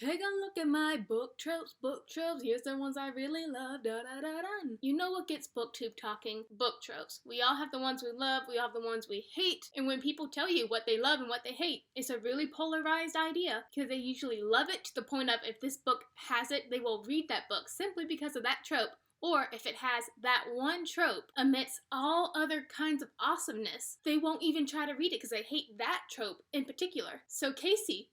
Take a look at my book tropes, here's the ones I really love, da-da-da-da. You know what gets booktube talking? Book tropes. We all have the ones we love, we all have the ones we hate, and when people tell you what they love and what they hate, it's a really polarized idea, because they usually love it to the point of if this book has it, they will read that book simply because of that trope. Or if it has that one trope amidst all other kinds of awesomeness, they won't even try to read it because they hate that trope in particular. So Casey,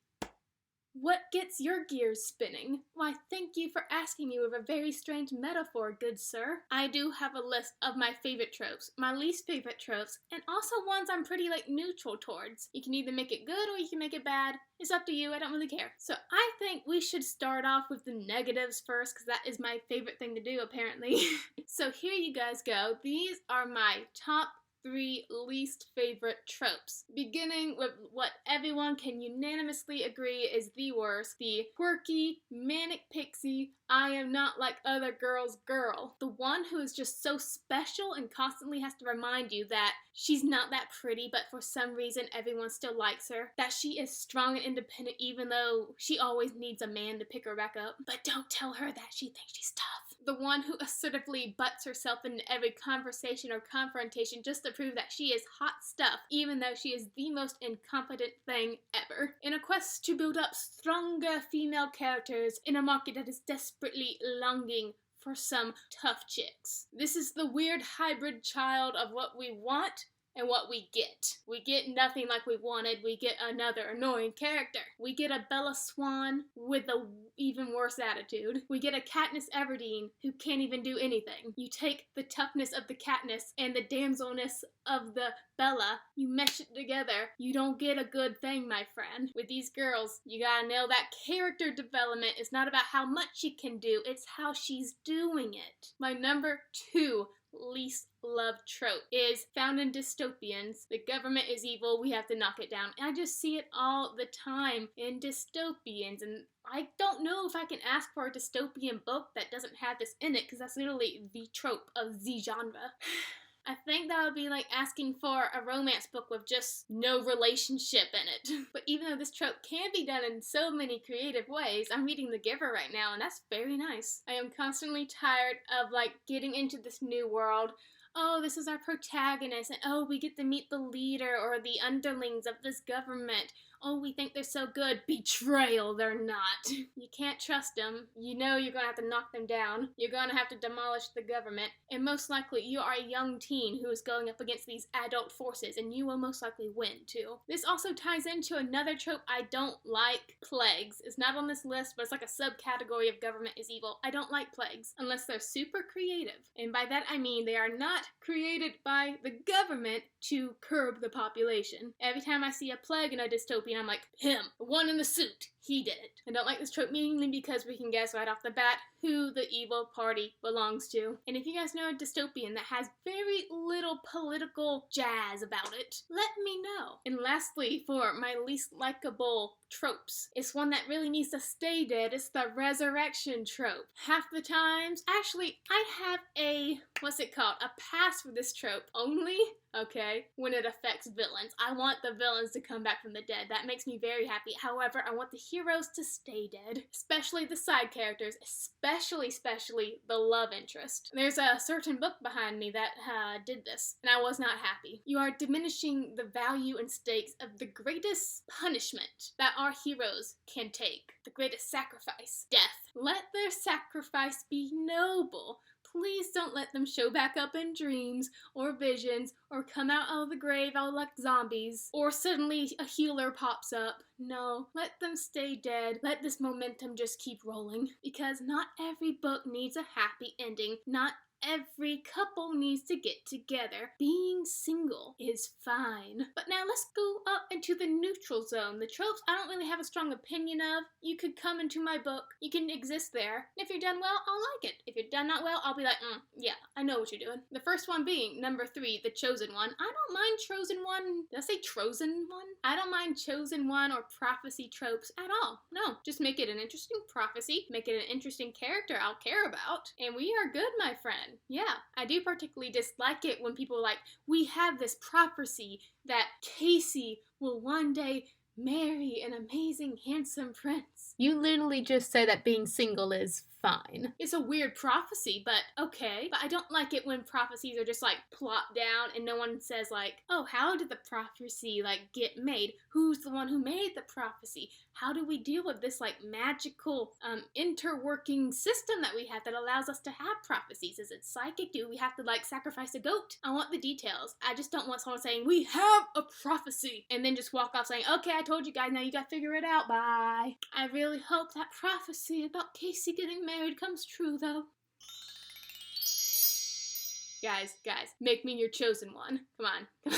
what gets your gears spinning? Why, thank you for asking me with a very strange metaphor, good sir. I do have a list of my favorite tropes, my least favorite tropes, and also ones I'm pretty neutral towards. You can either make it good or you can make it bad. It's up to you, I don't really care. So I think we should start off with the negatives first, because that is my favorite thing to do, apparently. So here you guys go. These are my top 3 least favorite tropes. Beginning with what everyone can unanimously agree is the worst, the quirky, manic pixie, I am not like other girls girl. The one who is just so special and constantly has to remind you that she's not that pretty, but for some reason everyone still likes her. That she is strong and independent even though she always needs a man to pick her back up. But don't tell her that she thinks she's tough. The one who assertively butts herself into every conversation or confrontation just to prove that she is hot stuff, even though she is the most incompetent thing ever. In a quest to build up stronger female characters in a market that is desperately longing for some tough chicks. This is the weird hybrid child of what we want and what we get. We get nothing like we wanted, we get another annoying character. We get a Bella Swan with a even worse attitude. We get a Katniss Everdeen who can't even do anything. You take the toughness of the Katniss and the damselness of the Bella, you mesh it together, you don't get a good thing, my friend. With these girls, you gotta nail that character development. It's not about how much she can do, it's how she's doing it. My number 2 least loved trope is found in dystopians. The government is evil, we have to knock it down. And I just see it all the time in dystopians, and I don't know if I can ask for a dystopian book that doesn't have this in it, because that's literally the trope of the genre. I think that would be like asking for a romance book with just no relationship in it. But even though this trope can be done in so many creative ways, I'm reading The Giver right now, and that's very nice. I am constantly tired of getting into this new world. Oh, this is our protagonist, and oh, we get to meet the leader or the underlings of this government. Oh, we think they're so good. Betrayal, they're not. You can't trust them. You know you're gonna have to knock them down. You're gonna have to demolish the government. And most likely, you are a young teen who is going up against these adult forces, and you will most likely win, too. This also ties into another trope I don't like, plagues. It's not on this list, but it's like a subcategory of government is evil. I don't like plagues, unless they're super creative. And by that I mean they are not created by the government to curb the population. Every time I see a plague in a dystopia, I'm like, him, the one in the suit, he did it. I don't like this trope mainly because we can guess right off the bat who the evil party belongs to. And if you guys know a dystopian that has very little political jazz about it, let me know. And lastly, for my least likable tropes, it's one that really needs to stay dead. It's the resurrection trope. Half the times, actually, I have a, a pass for this trope only, okay, when it affects villains. I want the villains to come back from the dead. That makes me very happy. However, I want the heroes to stay dead, especially the side characters, especially the love interest. There's a certain book behind me that did this, and I was not happy. You are diminishing the value and stakes of the greatest punishment that our heroes can take. The greatest sacrifice, death. Let their sacrifice be noble. Please don't let them show back up in dreams or visions or come out of the grave all like zombies or suddenly a healer pops up. No, let them stay dead. Let this momentum just keep rolling, because not every book needs a happy ending. Not every couple needs to get together. Being single is fine. But now let's go up into the neutral zone. The tropes I don't really have a strong opinion of. You could come into my book. You can exist there. And if you're done well, I'll like it. If you're done not well, I'll be like, yeah, I know what you're doing. The first one being number 3, the chosen one. I don't mind chosen one. Did I say chosen one? I don't mind chosen one or prophecy tropes at all. No, just make it an interesting prophecy. Make it an interesting character I'll care about. And we are good, my friend. Yeah, I do particularly dislike it when people are like, we have this prophecy that Casey will one day marry an amazing, handsome prince. You literally just say that being single is fine. It's a weird prophecy, but okay. But I don't like it when prophecies are just like plopped down and no one says like, oh, how did the prophecy like get made? Who's the one who made the prophecy? How do we deal with this like magical interworking system that we have that allows us to have prophecies? Is it psychic? Do we have to like sacrifice a goat? I want the details. I just don't want someone saying, we have a prophecy, and then just walk off saying, okay, I told you guys, now you gotta figure it out, bye. I really hope that prophecy about Casey getting married comes true, though. Guys, make me your chosen one. Come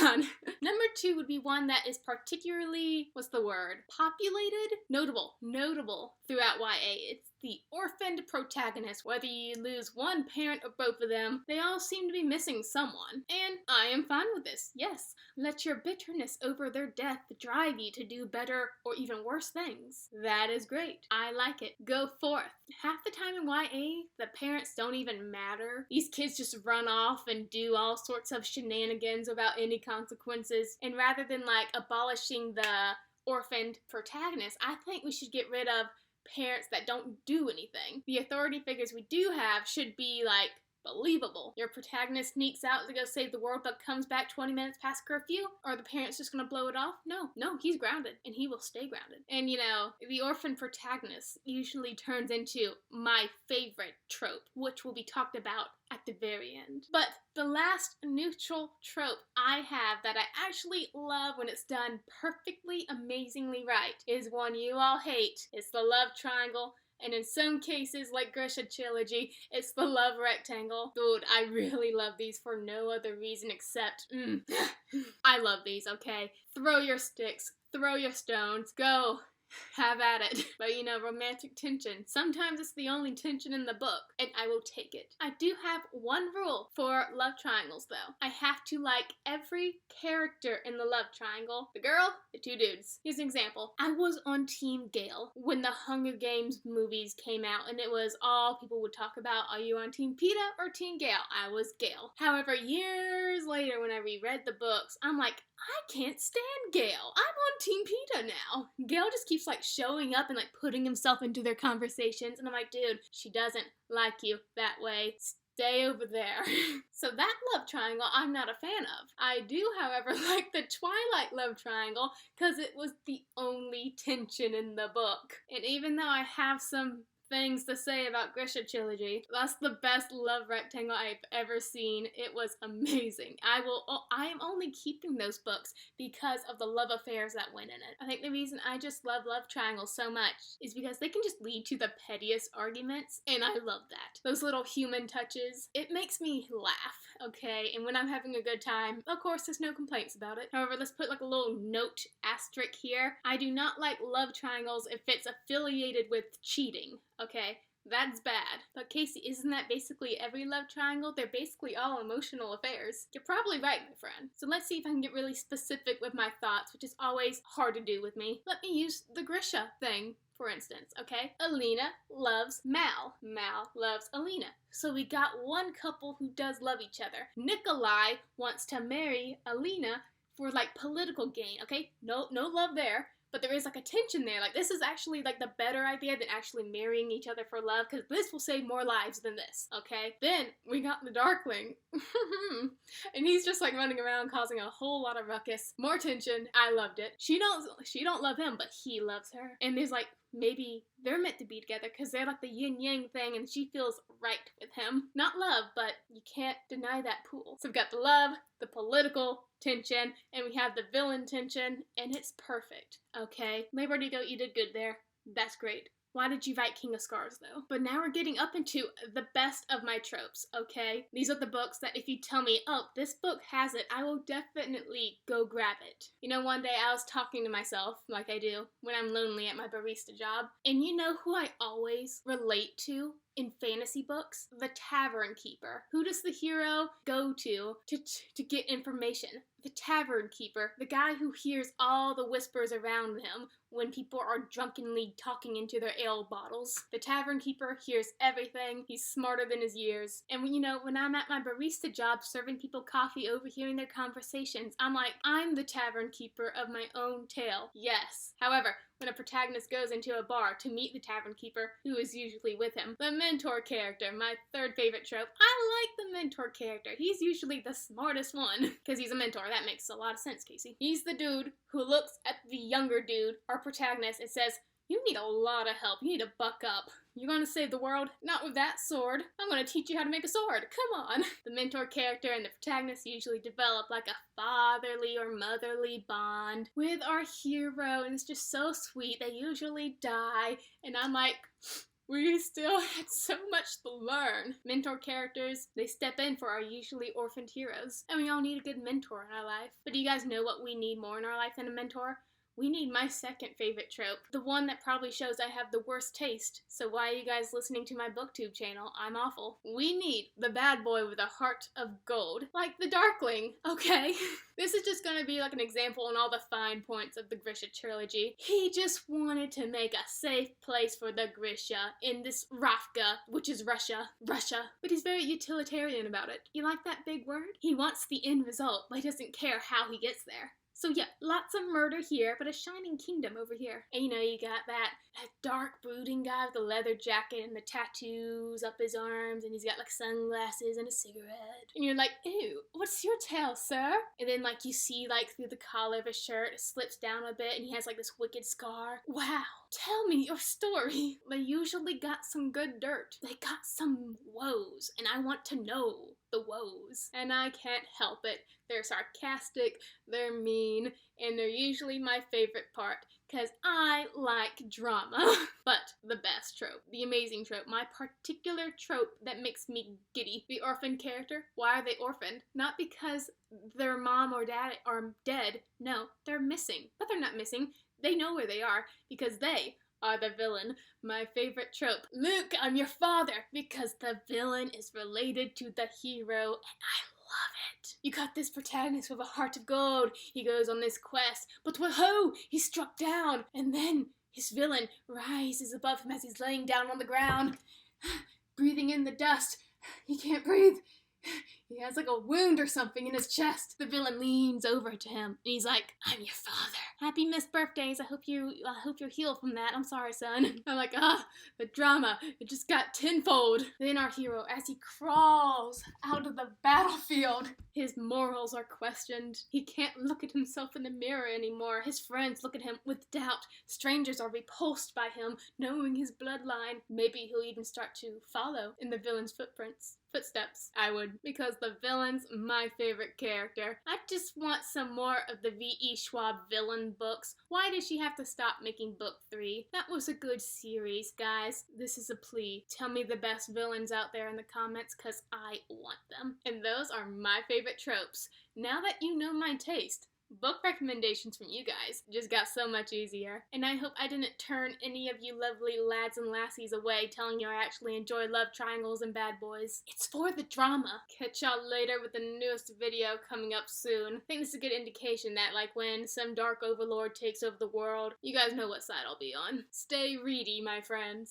on. Number 2 would be one that is particularly, populated? Notable throughout YA. It's the orphaned protagonist. Whether you lose one parent or both of them, they all seem to be missing someone. And I am fine with this. Yes, let your bitterness over their death drive you to do better or even worse things. That is great. I like it. Go forth. Half the time in YA, the parents don't even matter. These kids just run off and do all sorts of shenanigans without any consequences. And rather than like abolishing the orphaned protagonist, I think we should get rid of parents that don't do anything. The authority figures we do have should be like believable. Your protagonist sneaks out to go save the world but comes back 20 minutes past curfew? Are the parents just gonna blow it off? No, he's grounded and he will stay grounded. And the orphan protagonist usually turns into my favorite trope, which will be talked about at the very end. But the last neutral trope I have that I actually love when it's done perfectly, amazingly right is one you all hate. It's the love triangle. And in some cases, like Grisha Trilogy, it's the love rectangle. Dude, I really love these for no other reason except, I love these, okay? Throw your sticks, throw your stones, go. Have at it. But romantic tension. Sometimes it's the only tension in the book, and I will take it. I do have one rule for love triangles, though. I have to like every character in the love triangle. The girl, the 2 dudes. Here's an example. I was on Team Gale when the Hunger Games movies came out, and it was all people would talk about, are you on Team Peeta or Team Gale? I was Gale. However, years later when I reread the books, I'm like, I can't stand Gale. I'm on Team Peeta now. Gale just keeps like showing up and like putting himself into their conversations, and I'm like, dude, she doesn't like you that way. Stay over there. So that love triangle I'm not a fan of. I do, however, like the Twilight love triangle because it was the only tension in the book. And even though I have some things to say about Grisha Trilogy, that's the best love rectangle I've ever seen. It was amazing. I am only keeping those books because of the love affairs that went in it. I think the reason I just love love triangles so much is because they can just lead to the pettiest arguments, and I love that. Those little human touches, it makes me laugh, okay? And when I'm having a good time, of course, there's no complaints about it. However, let's put like a little note asterisk here. I do not like love triangles if it's affiliated with cheating. Okay, that's bad. But Casey, isn't that basically every love triangle? They're basically all emotional affairs. You're probably right, my friend. So let's see if I can get really specific with my thoughts, which is always hard to do with me. Let me use the Grisha thing, for instance, okay? Alina loves Mal. Mal loves Alina. So we got one couple who does love each other. Nikolai wants to marry Alina for like political gain, okay? No love there. But there is like a tension there. Like this is actually like the better idea than actually marrying each other for love, because this will save more lives than this, okay? Then we got the Darkling. And he's just like running around causing a whole lot of ruckus. More tension. I loved it. She don't love him, but he loves her. And there's like, maybe they're meant to be together because they're like the yin-yang thing and she feels right with him. Not love, but you can't deny that pool. So we've got the love, the political tension, and we have the villain tension, and it's perfect, okay? Liberty Go, you did good there. That's great. Why did you write King of Scars, though? But now we're getting up into the best of my tropes, okay? These are the books that if you tell me, oh, this book has it, I will definitely go grab it. One day I was talking to myself, like I do, when I'm lonely at my barista job, and you know who I always relate to in fantasy books? The Tavern Keeper. Who does the hero go to get information? The Tavern Keeper, the guy who hears all the whispers around him when people are drunkenly talking into their ale bottles. The Tavern Keeper hears everything. He's smarter than his years. And when I'm at my barista job serving people coffee, overhearing their conversations, I'm like, I'm the Tavern Keeper of my own tale. Yes. However, when a protagonist goes into a bar to meet the tavern keeper, who is usually with him. The mentor character, my third favorite trope. I like the mentor character. He's usually the smartest one, because he's a mentor. That makes a lot of sense, Casey. He's the dude who looks at the younger dude, our protagonist, and says, "You need a lot of help. You need to buck up. You're going to save the world? Not with that sword. I'm going to teach you how to make a sword. Come on." The mentor character and the protagonist usually develop like a fatherly or motherly bond with our hero, and it's just so sweet. They usually die, and I'm like, we still had so much to learn. Mentor characters, they step in for our usually orphaned heroes. And we all need a good mentor in our life. But do you guys know what we need more in our life than a mentor? We need my second favorite trope, the one that probably shows I have the worst taste. So why are you guys listening to my booktube channel? I'm awful. We need the bad boy with a heart of gold, like the Darkling, okay? This is just gonna be like an example on all the fine points of the Grisha Trilogy. He just wanted to make a safe place for the Grisha in this Ravka, which is Russia. But he's very utilitarian about it. You like that big word? He wants the end result, but he doesn't care how he gets there. So yeah, lots of murder here, but a shining kingdom over here. And you know, you got that dark brooding guy with the leather jacket and the tattoos up his arms, and he's got like sunglasses and a cigarette. And you're like, ew, what's your tale, sir? And then like you see like through the collar of his shirt, it slips down a bit and he has like this wicked scar. Wow, tell me your story. They usually got some good dirt. They got some woes, and I want to know the woes. And I can't help it. They're sarcastic, they're mean, and they're usually my favorite part, because I like drama. But the best trope, the amazing trope, my particular trope that makes me giddy. The orphan character, why are they orphaned? Not because their mom or dad are dead, no, they're missing. But they're not missing, they know where they are, because they are the villain. My favorite trope, Luke, I'm your father, because the villain is related to the hero, and I love it. You got this protagonist with a heart of gold. He goes on this quest, but whoa, he's struck down, and then his villain rises above him as he's laying down on the ground, breathing in the dust. He can't breathe. He has like a wound or something in his chest. The villain leans over to him and he's like, "I'm your father. Happy missed birthdays. I hope you're healed from that. I'm sorry, son." I'm like, the drama. It just got tenfold. Then our hero, as he crawls out of the battlefield, his morals are questioned. He can't look at himself in the mirror anymore. His friends look at him with doubt. Strangers are repulsed by him, knowing his bloodline. Maybe he'll even start to follow in the villain's footsteps. I would, because the villain's my favorite character. I just want some more of the V.E. Schwab villain books. Why did she have to stop making book 3? That was a good series, guys. This is a plea. Tell me the best villains out there in the comments, because I want them. And those are my favorite tropes. Now that you know my taste, book recommendations from you guys just got so much easier. And I hope I didn't turn any of you lovely lads and lassies away telling you I actually enjoy love triangles and bad boys. It's for the drama. Catch y'all later with the newest video coming up soon. I think this is a good indication that like when some dark overlord takes over the world, you guys know what side I'll be on. Stay reedy, my friends.